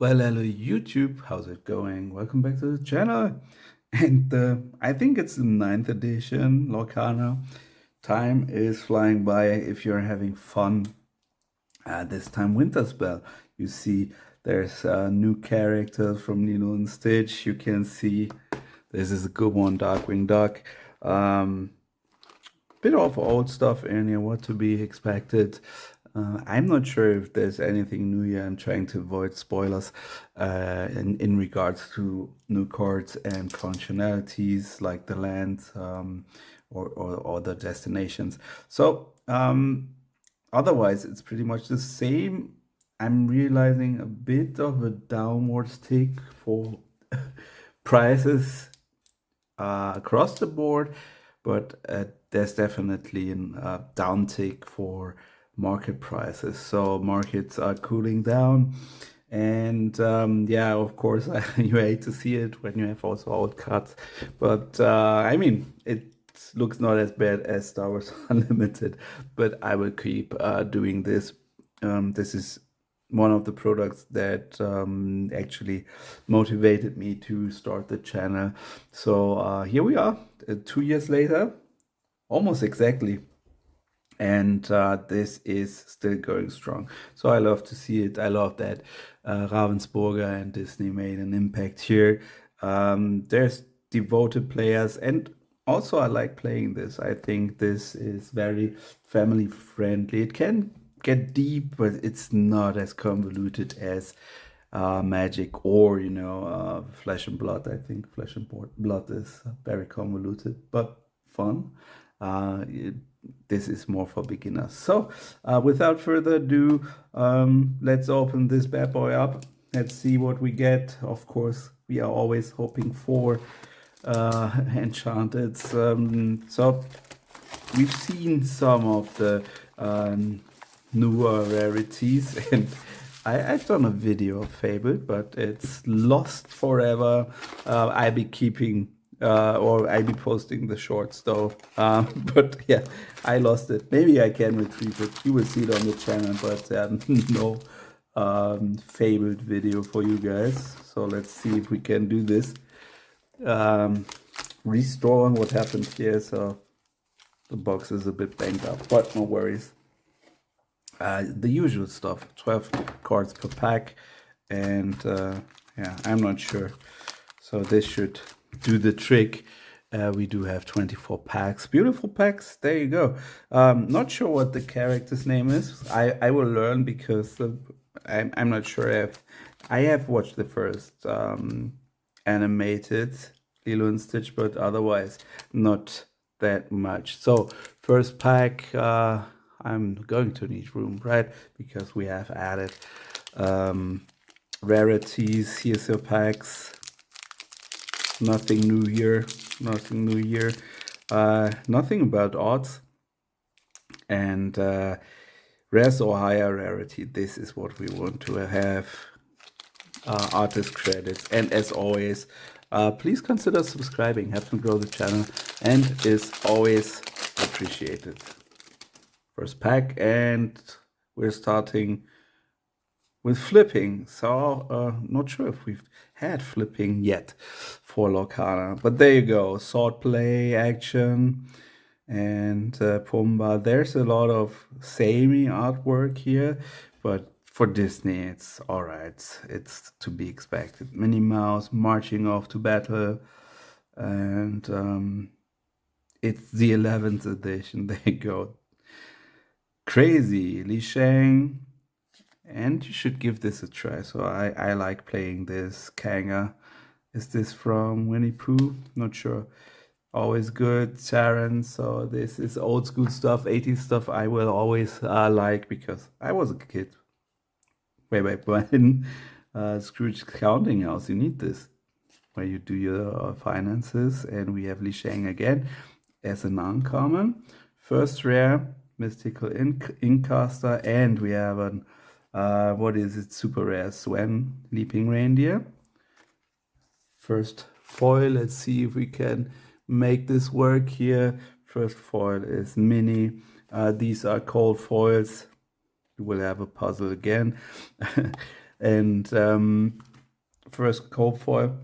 Well, hello YouTube, how's it going? Welcome back to the channel. And I think it's the ninth edition, Lorcana. Time is flying by if you're having fun. This time Winterspell. You see there's new characters from Lilo and Stitch. You can see this is a good one, Darkwing Duck. Um, Bit of old stuff in here, what to be expected. I'm not sure if there's anything new here. I'm trying to avoid spoilers in regards to new cards and functionalities like the land or the destinations. So otherwise, it's pretty much the same. I'm realizing a bit of a downward tick for prices across the board, but there's definitely a downtick for market prices. So markets are cooling down, and yeah, of course, you hate to see it when you have also old cards, but I mean, it looks not as bad as Star Wars Unlimited, but I will keep doing this. This is one of the products that actually motivated me to start the channel. So here we are, 2 years later, almost exactly. And this is still going strong. So I love to see it. I love that Ravensburger and Disney made an impact here. There's devoted players, and also I like playing this. I think this is very family friendly. It can get deep, but it's not as convoluted as Magic or Flesh and Blood. I think Flesh and Blood is very convoluted but fun. This is more for beginners. So without further ado, let's open this bad boy up. Let's see what we get. Of course, we are always hoping for enchanted. So we've seen some of the newer rarities, and I've done a video of Fable, but it's lost forever. I'll be keeping or I'll be posting the shorts though. But yeah, I lost it. Maybe I can retrieve it. You will see it on the channel, but no Fabled video for you guys. So let's see if we can do this. Restore what happened here. So the box is a bit banged up, but no worries. The usual stuff, 12 cards per pack, and yeah, I'm not sure. So this should do the trick. We do have 24 packs, beautiful packs. There you go. Not sure what the character's name is. I will learn because I'm not sure if I have watched the first animated Lilo and Stitch, but otherwise not that much. So first pack. I'm going to need room, right? Because we have added rarities. Here's your packs. Nothing new here. Nothing new here. Nothing about odds. And res or higher rarity. This is what we want to have. Artist credits. And as always, please consider subscribing. Help me grow the channel. And is always appreciated. First pack, and we're starting with flipping. So not sure if we've had flipping yet for Lorcana, but there you go. Sword play action and Pumba. There's a lot of samey artwork here, but for Disney it's all right. It's to be expected. Minnie Mouse marching off to battle, and it's the 11th edition. There you go. Crazy, Li Shang, and you should give this a try. So I like playing this. Kanga, is this from Winnie Pooh? Not sure. Always good. Sharon, so this is old school stuff, 80s stuff I will always like because I was a kid way back when. Scrooge Counting House, you need this where you do your finances, and we have Li Shang again as an uncommon. First rare, Mystical Incaster, and we have an what is it, super rare Sven, Leaping Reindeer. First foil, let's see if we can make this work here. First foil is mini. These are cold foils. You will have a puzzle again. And first cold foil,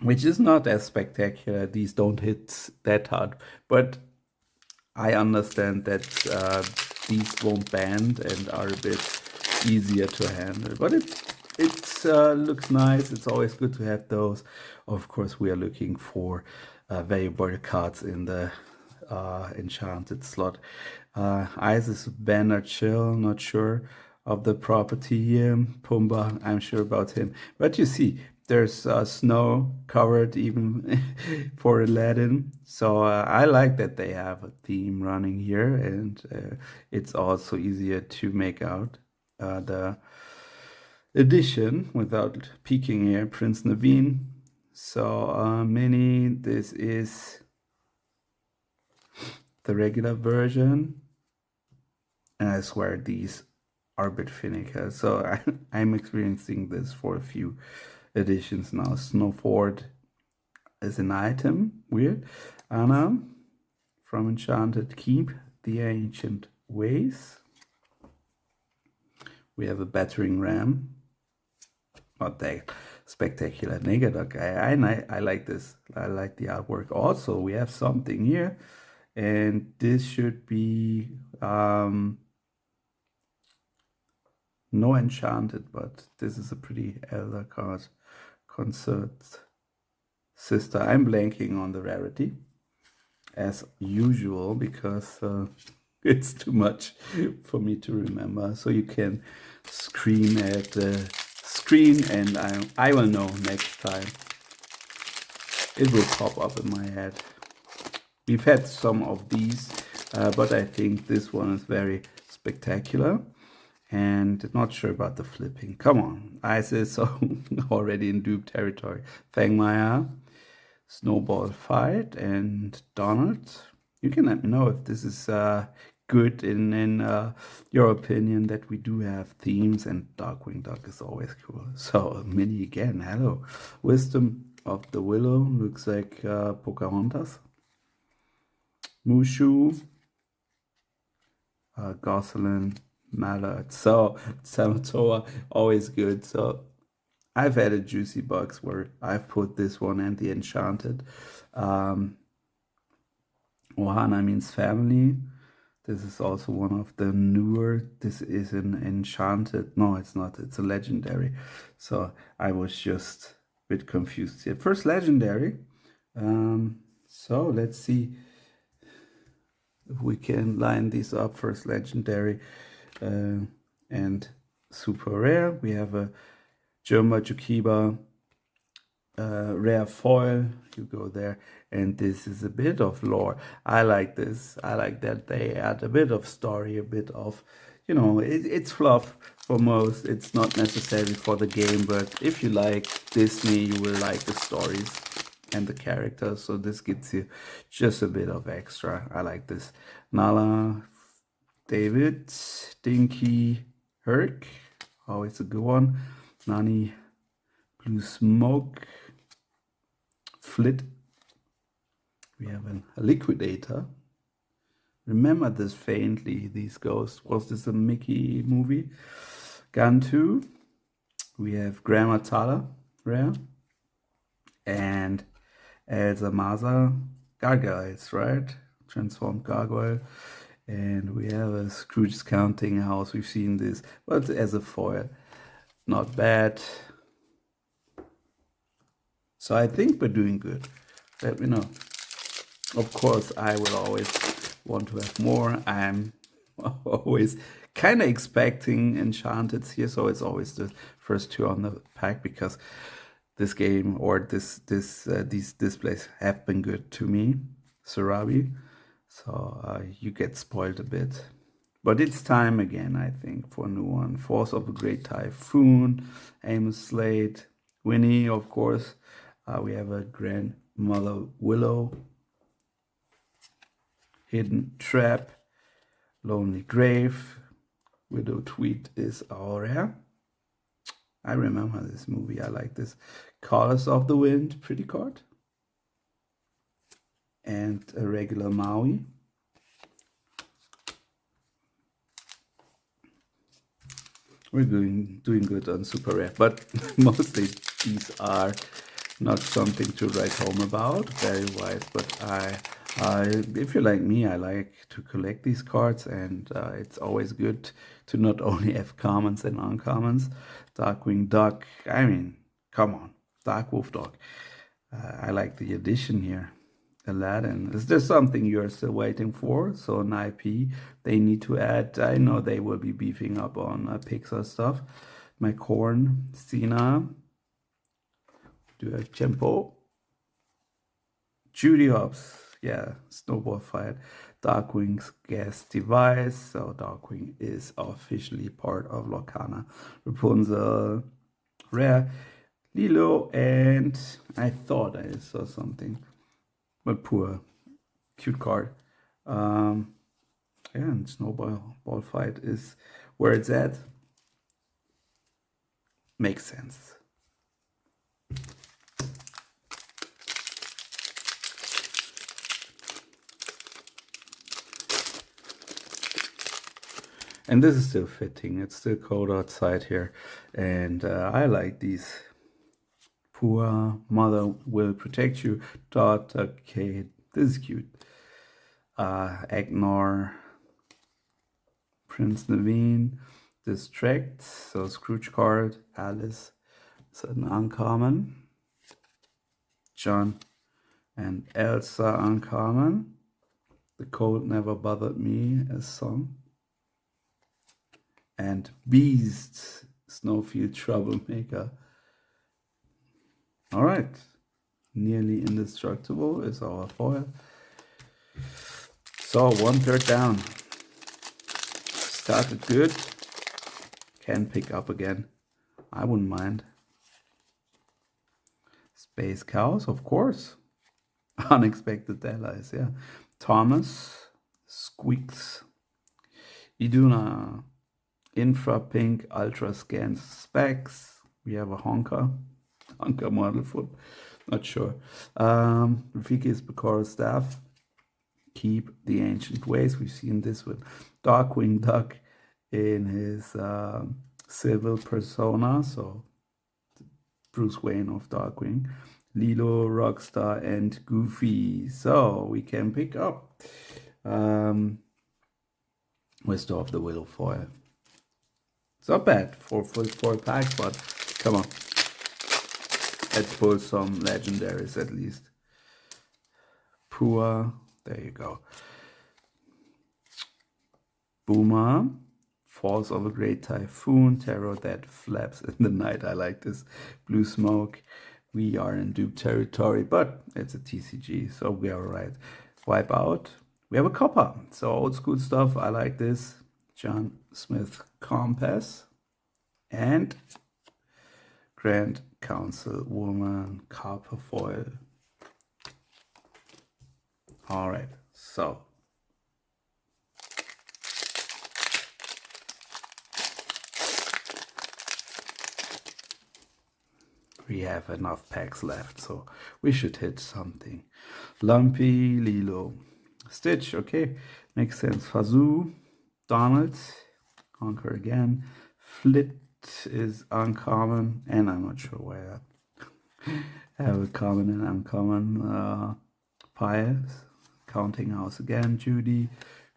which is not as spectacular. These don't hit that hard, but I understand that these won't bend and are a bit easier to handle. But it looks nice. It's always good to have those. Of course, we are looking for variable cards in the enchanted slot. Isis Banner Chill, not sure of the property here. Pumbaa, I'm sure about him. But you see, there's snow covered even for Aladdin. So I like that they have a theme running here, and it's also easier to make out the edition without peeking here. Prince Naveen. So mini, this is the regular version. And I swear these are a bit finicky. So I'm experiencing this for a few editions now. Snowford is an item. Weird. Anna from Enchanted Keep, the Ancient Ways. We have a battering ram. Not that spectacular. Negaduck. I like this. I like the artwork. Also, we have something here. And this should be no enchanted, but this is a pretty elder card. Concert Sister. I'm blanking on the rarity as usual because it's too much for me to remember. So you can scream at the screen and I will know next time. It will pop up in my head. We've had some of these, but I think this one is very spectacular. And not sure about the flipping. Come on, Isis already in dupe territory. Fangmaya, Snowball Fight, and Donald. You can let me know if this is good in your opinion, that we do have themes, and Darkwing Duck is always cool. So mini again, hello. Wisdom of the Willow, looks like Pocahontas. Mushu, Gosselin, Mallard. So Samatoa, always good. So I've had a juicy box where I've put this one and the Enchanted. Ohana means family. This is also one of the newer. This is an Enchanted. No, it's not. It's a legendary. So I was just a bit confused here. First legendary. So let's see if we can line these up. First legendary and super rare. We have a Jumba Jukiba rare foil. You go there, and this is a bit of lore. I like this. I like that they add a bit of story, a bit of, you know, it's fluff for most. It's not necessary for the game, but if you like Disney, you will like the stories and the characters. So this gives you just a bit of extra. I like this. Nala, David, Dinky, Herc, always a good one. Nani, Blue Smoke, Flit. We have a Liquidator. Remember this faintly, these ghosts. Was this a Mickey movie? Gantu. We have Grammar Thala, rare. And Elsa Maza, Gargoyles, right? Transformed Gargoyle. And we have a Scrooge's Counting House. We've seen this, but as a foil, not bad. So I think we're doing good. Let me know. Of course, I will always want to have more. I'm always kind of expecting Enchanteds here, so it's always the first two on the pack, because this game or these displays have been good to me, Sarabi. So you get spoiled a bit. But it's time again, I think, for a new one. Force of a Great Typhoon, Amos Slade, Winnie, of course. We have a Grandmother Willow, Hidden Trap, Lonely Grave, Widow Tweet is our rare. I remember this movie, I like this. Colors of the Wind, pretty card. And a regular Maui. We're doing good on super rare, but mostly these are not something to write home about. Very wise, but if you're like me, I like to collect these cards, and it's always good to not only have commons and uncommons. Darkwing Duck. I mean, come on, Dark Wolf Dog. I like the addition here. Aladdin. Is there something you're still waiting for? So an IP they need to add. I know they will be beefing up on Pixar stuff. My corn, Cena. Do I have Tempo? Judy Hopps. Yeah, Snowball Fight. Darkwing's guest device. So Darkwing is officially part of Lorcana. Rapunzel. Rare. Lilo. And I thought I saw something. But poor. Cute card. Yeah, and Snowball Fight is where it's at. Makes sense. And this is still fitting. It's still cold outside here. And I like these. Poor mother will protect you. Daughter Kate. This is cute. Ignore. Prince Naveen. Distract. So Scrooge card. Alice. It's an uncommon. John and Elsa uncommon. The Cold Never Bothered Me, a song. And Beast, Snowfield Troublemaker. All right. Nearly Indestructible is our foil. So 1/3 down. Started good. Can pick up again. I wouldn't mind. Space Cows, of course. Unexpected allies, yeah. Thomas, Squeaks, Iduna, Infra Pink, Ultra Scan Specs. We have a Honker model foot, not sure. Rafiki's Bakora Staff, Keep the Ancient Ways. We've seen this with Darkwing Duck in his civil persona, so Bruce Wayne of Darkwing. Lilo, Rockstar, and Goofy. So we can pick up Wisdom of the Willow foil. It's not bad for a pack, but come on. Let's pull some legendaries at least. Pua, there you go. Boomer, Falls of a Great Typhoon, Terror that flaps in the night. I like this. Blue Smoke. We are in dupe territory, but it's a TCG, so we are alright. Wipe out. We have a copper, so old school stuff. I like this. John Smith Compass and Grand Council Woman copper foil. All right, so we have enough packs left, so we should hit something. Lumpy, Lilo, Stitch, okay, makes sense. Fazoo, Donald, Conquer again. Flit is uncommon, and I'm not sure why I have a common and uncommon. Pious, Counting House again. Judy,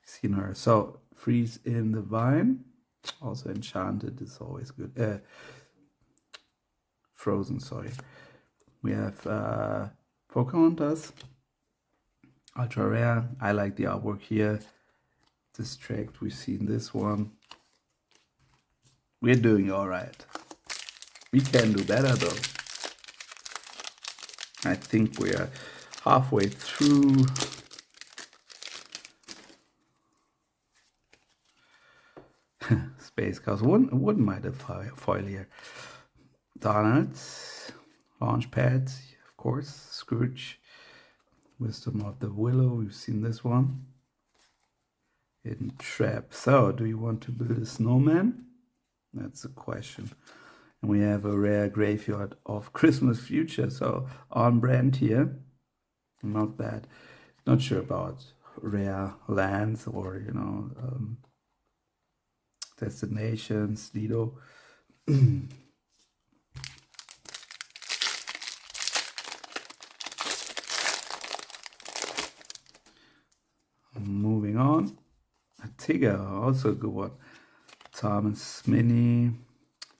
seen her. So Freeze in the Vine, also Enchanted is always good. Frozen, sorry. We have Pocahontas, Ultra Rare. I like the artwork here. Distract, we've seen this one. We're doing all right. We can do better though. I think we are halfway through. Space Cows, wouldn't mind a foil here. Donald's, Launchpad, of course, Scrooge, Wisdom of the Willow, we've seen this one. Hidden Trap. So, do you want to build a snowman? That's the question. And we have a rare Graveyard of Christmas Future, so on brand here. Not bad. Not sure about rare lands or, Destinations, Lido. Moving on. Tigger, also a good one. Thomas Mini,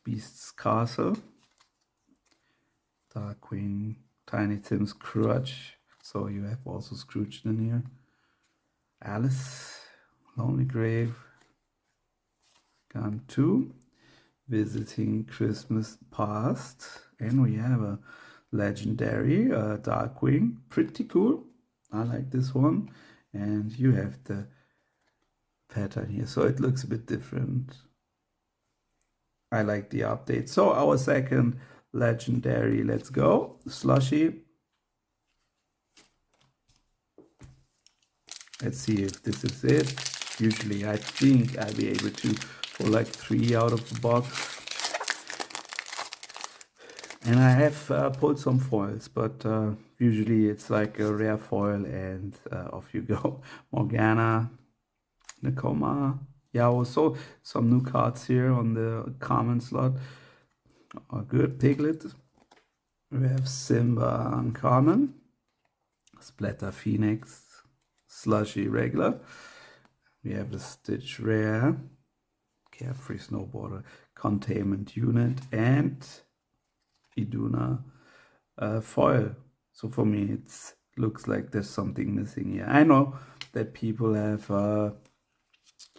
Beast's Castle, Darkwing, Tiny Tim's Crutch. So you have also Scrooge in here. Alice, Lonely Grave, Gun 2, Visiting Christmas Past, and we have a legendary Darkwing, pretty cool. I like this one, and you have the pattern here, so it looks a bit different. I like the update. So our second legendary, let's go, Slushy. Let's see if this is it. Usually I think I'll be able to pull like 3 out of the box. And I have pulled some foils, but usually it's like a rare foil and off you go. Morgana, Nakoma, yeah, also some new cards here on the common slot. A good Piglet. We have Simba uncommon, Splatter Phoenix, Slushy regular. We have the Stitch rare, Carefree Snowboarder, Containment Unit, and Iduna foil. So for me, it looks like there's something missing here. I know that people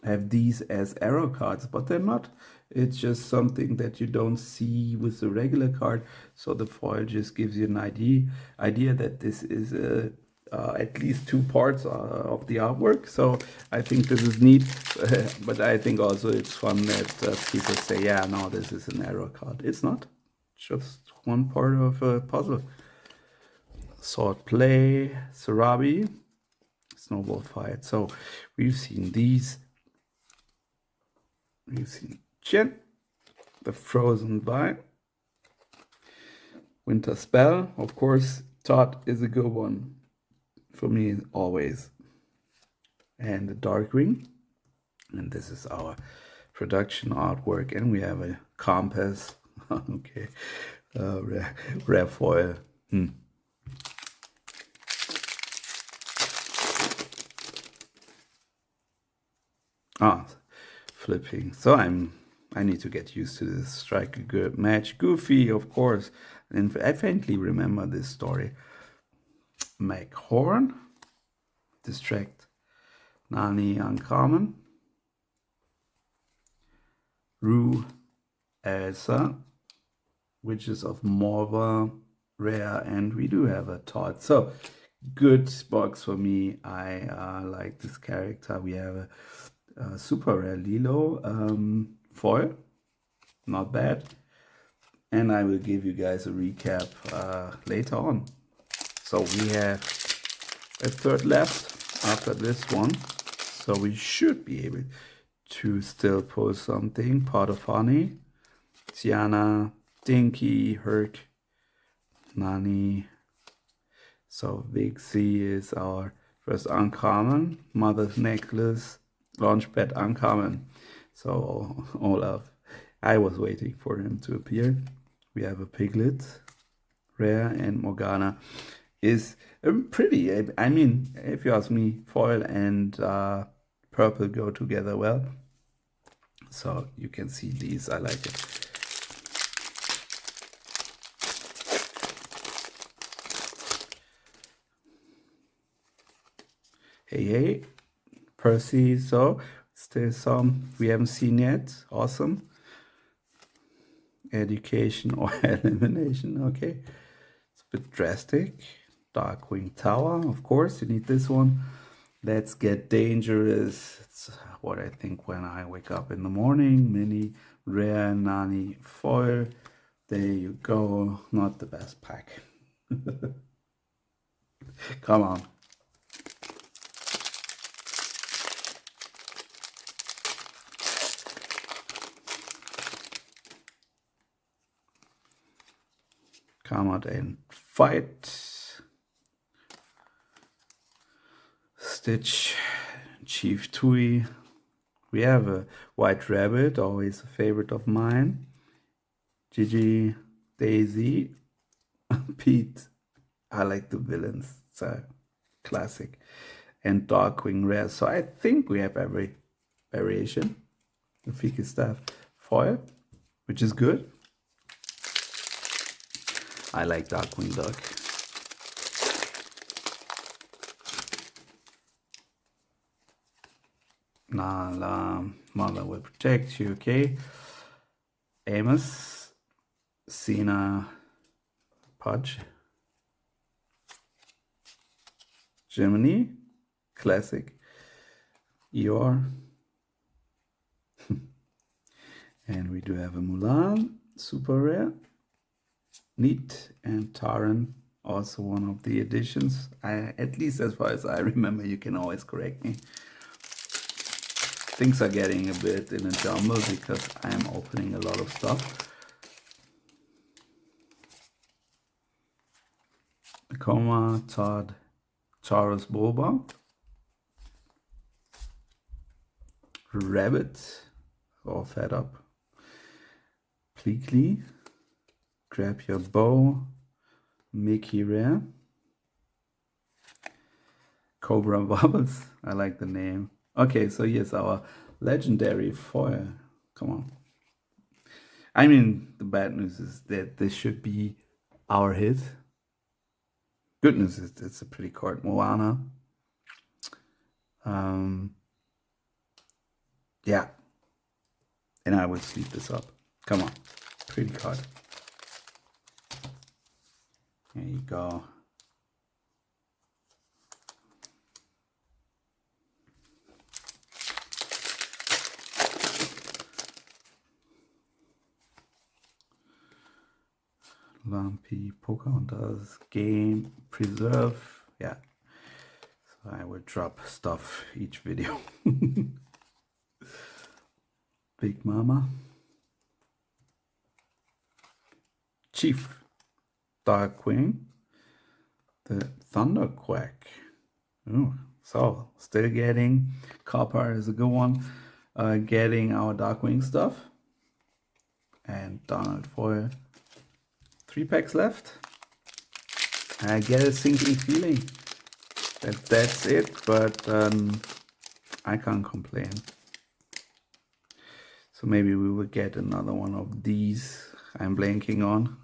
have these as arrow cards, but they're not. It's just something that you don't see with the regular card. So the foil just gives you an idea that this is at least 2 parts of the artwork. So I think this is neat, but I think also it's fun that people say, yeah, no, this is an arrow card. It's not, just one part of a puzzle. Sword Play, Sarabi, Snowball Fight. So we've seen these. We've seen Jen, the Frozen Vine, Winterspell, of course. Todd is a good one for me always. And the Darkwing. And this is our production artwork. And we have a compass. Okay. Rare foil. Flipping. So I need to get used to this. Strike a good match. Goofy, of course. And I faintly remember this story. Meg Horn. Distract. Nani uncommon. Rue Elsa. Witches of Morva. Rare. And we do have a Todd. So good box for me. I like this character. We have a super rare Lilo foil, not bad, and I will give you guys a recap later on. So we have a third left after this one, so we should be able to still pull something. Pot of Honey, Tiana, Dinky, Herc, Nani. So Big C is our first uncommon. Mother's Necklace, Launchpad uncommon. So Olaf, I was waiting for him to appear. We have a Piglet, rare, and Morgana is pretty. I mean, if you ask me, foil and purple go together well. So you can see these. I like it. Hey, Percy, so still some we haven't seen yet. Awesome. Education or elimination, okay. It's a bit drastic. Darkwing Tower, of course, you need this one. Let's Get Dangerous. It's what I think when I wake up in the morning. Mini, rare, Nani, foil. There you go. Not the best pack. Come on. Come out and fight. Stitch, Chief Tui, We have a White Rabbit, always a favorite of mine. Gigi, Daisy, Pete. I like the villains. It's a classic. And Darkwing Rare. So I think we have every variation. The Fiki stuff. Foil, which is good. I like Darkwing Duck. Nala, Mother will protect you, okay? Amos, Cena, Pudge, Germany, classic, Eeyore, and we do have a Mulan, super rare, neat, and Taran, also one of the editions. At least as far as I remember, you can always correct me. Things are getting a bit in a jumble because I'm opening a lot of stuff. Coma, Todd, Charles Boba, Rabbit, all fed up, Pleakley, Grab Your Bow, Mickey Rare, Cobra Bubbles, I like the name. Okay, so here's our legendary foil. Come on. I mean, the bad news is that this should be our hit. Good news is it's a pretty card, Moana. Yeah. And I will sleep this up. Come on. Pretty card. There you go. Lumpy, Pocahontas, Game, Preserve. Yeah. So I will drop stuff each video. Big Mama. Chief. Darkwing. The Thunderquack. Ooh, so still getting Copper is a good one. Getting our Darkwing stuff. And Donald Foil. 3 packs left. I get a sinking feeling that that's it, but I can't complain. So maybe we will get another one of these I'm blanking on.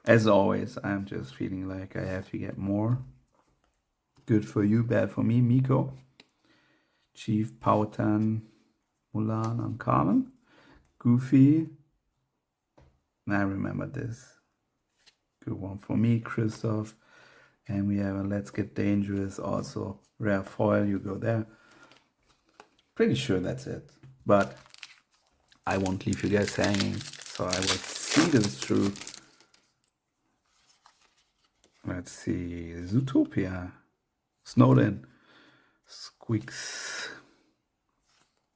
As always, I'm just feeling like I have to get more. Good for you, bad for me. Miko, Chief, Powhatan, Mulan, Uncommon, Goofy. I remember this. Good one for me, Christoph. And we have a Let's Get Dangerous, also rare foil. You go there. Pretty sure that's it. But I won't leave you guys hanging. So I will see this through. Let's see. Zootopia. Snowden. Squeaks.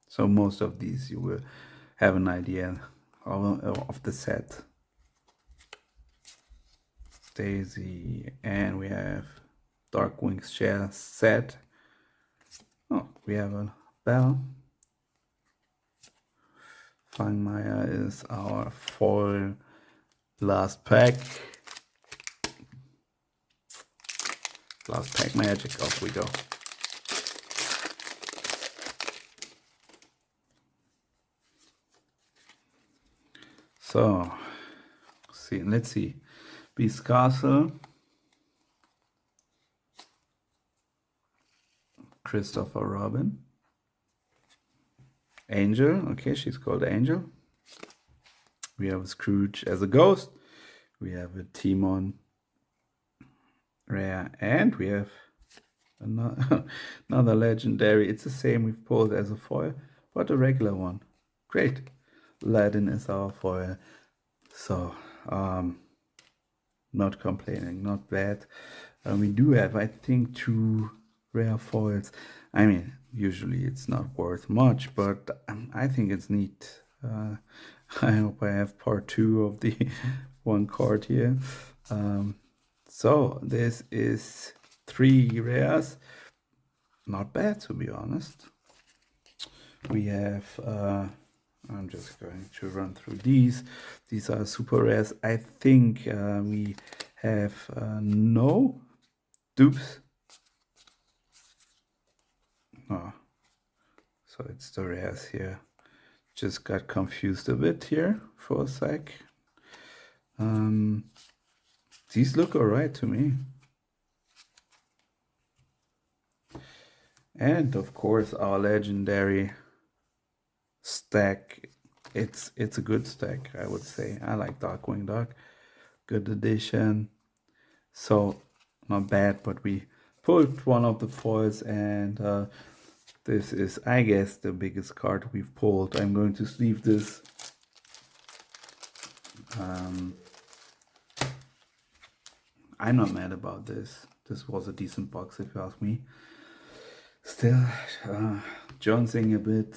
So most of these you will have an idea of the set. Daisy, and we have Darkwing's share set. Oh, we have a Bell. Fangmeier is our foil last pack. Last pack magic, off we go. So, let's see. Beast Castle. Christopher Robin. Angel. Okay, she's called Angel. We have Scrooge as a ghost. We have a Timon rare, and we have another legendary. It's the same we've pulled as a foil, but a regular one. Great. Aladdin is our foil. So, not complaining, not bad. We do have, I think, 2 rare foils. I mean, usually it's not worth much, but I think it's neat. I hope I have part 2 of the one card here. So this is 3 rares. not bad, to be honest. We have, I'm just going to run through these. These are super rares. I think we have no dupes. Oh, so it's the rares here. Just got confused a bit here for a sec. These look alright to me. And of course our legendary stack. It's a good stack, I would say. I like Darkwing Duck. Good addition. So not bad, but we pulled one of the foils, and this is, I guess, the biggest card we've pulled. I'm going to sleeve this. I'm not mad about this. This was a decent box, if you ask me. Still jonesing a bit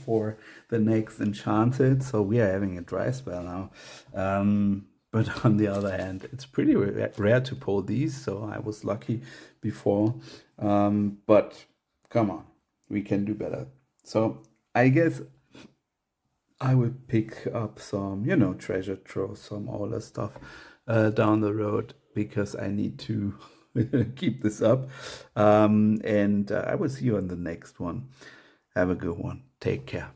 for the next Enchanted. So we are having a dry spell now. But on the other hand, it's pretty rare to pull these, so I was lucky before. But come on, we can do better. So I guess I will pick up some, treasure trove, some older stuff down the road, because I need to keep this up. And I will see you on the next one. Have a good one. Take care.